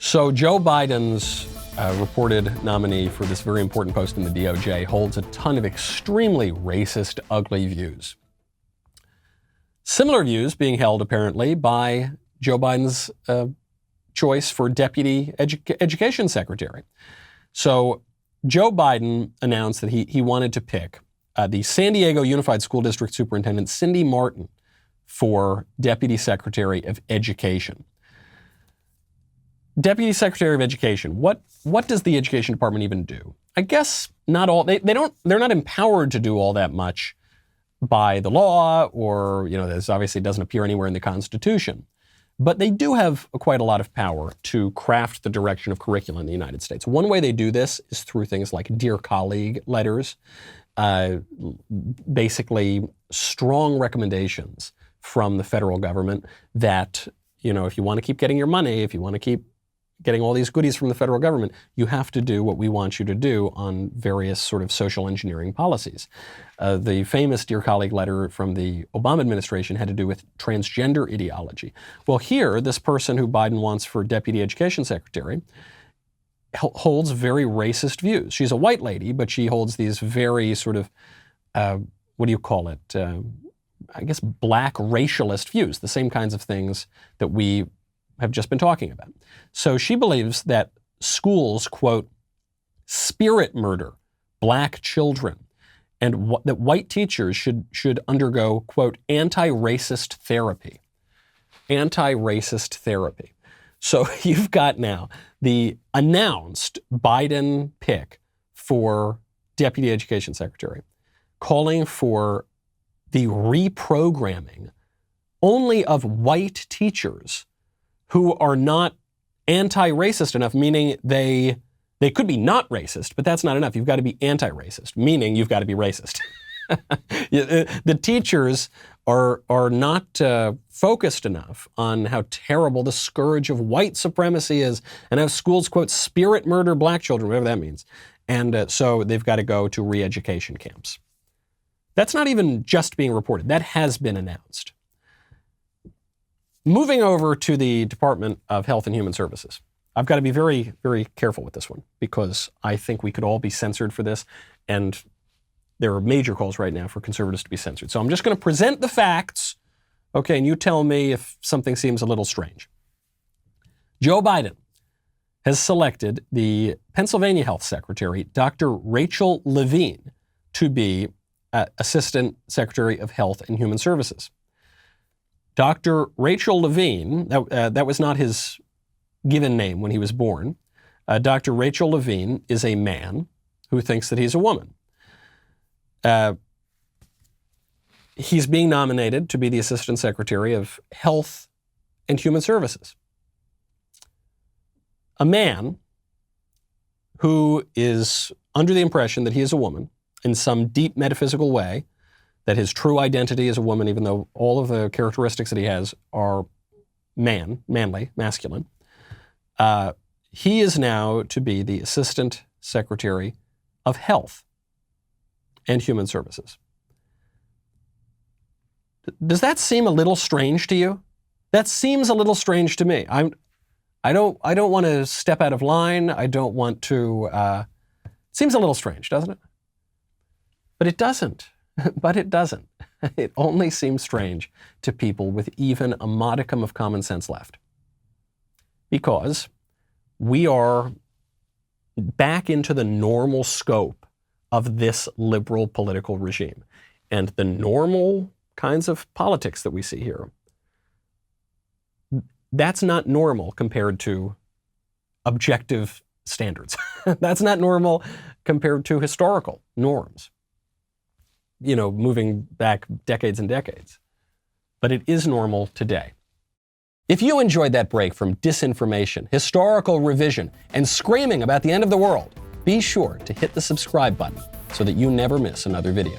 So Joe Biden's reported nominee for this very important post in the DOJ holds a ton of extremely racist, ugly views. Similar views being held, apparently, by Joe Biden's choice for deputy education secretary. So Joe Biden announced that he wanted to pick the San Diego Unified School District Superintendent Cindy Martin for Deputy Secretary of Education. Deputy Secretary of Education, what does the Education Department even do? I guess not all, they're not empowered to do all that much by the law, or, this obviously doesn't appear anywhere in the Constitution. But they do have quite a lot of power to craft the direction of curriculum in the United States. One way they do this is through things like Dear Colleague letters, basically strong recommendations from the federal government that, if you want to keep getting your money, if you want to keep getting all these goodies from the federal government, you have to do what we want you to do on various sort of social engineering policies. The famous Dear Colleague letter from the Obama administration had to do with transgender ideology. Well, here, this person who Biden wants for Deputy Education Secretary holds very racist views. She's a white lady, but she holds these very sort of, I guess black racialist views, the same kinds of things that we have just been talking about. So she believes that schools, quote, spirit murder black children, and that white teachers should undergo, quote, anti-racist therapy. Anti-racist therapy. So you've got now the announced Biden pick for Deputy Education Secretary calling for the reprogramming only of white teachers who are not anti-racist enough, meaning they could be not racist, but that's not enough. You've got to be anti-racist, meaning you've got to be racist. The teachers are not focused enough on how terrible the scourge of white supremacy is, and how schools, quote, spirit murder black children, whatever that means. And so they've got to go to re-education camps. That's not even just being reported. That has been announced. Moving over to the Department of Health and Human Services. I've got to be very, very careful with this one because I think we could all be censored for this, and there are major calls right now for conservatives to be censored. So I'm just going to present the facts, okay, and you tell me if something seems a little strange. Joe Biden has selected the Pennsylvania Health Secretary, Dr. Rachel Levine, to be Assistant Secretary of Health and Human Services. Dr. Rachel Levine, that was not his given name when he was born. Dr. Rachel Levine is a man who thinks that he's a woman. He's being nominated to be the Assistant Secretary of Health and Human Services. A man who is under the impression that he is a woman in some deep metaphysical way, that his true identity is a woman, even though all of the characteristics that he has are manly, masculine. He is now to be the Assistant Secretary of Health and Human Services. Does that seem a little strange to you? That seems a little strange to me. I don't want to step out of line. I don't want to. It seems a little strange, doesn't it? But it doesn't. But it doesn't. It only seems strange to people with even a modicum of common sense left. Because we are back into the normal scope of this liberal political regime. And the normal kinds of politics that we see here, that's not normal compared to objective standards. That's not normal compared to historical norms. Moving back decades and decades. But it is normal today. If you enjoyed that break from disinformation, historical revision, and screaming about the end of the world, be sure to hit the subscribe button so that you never miss another video.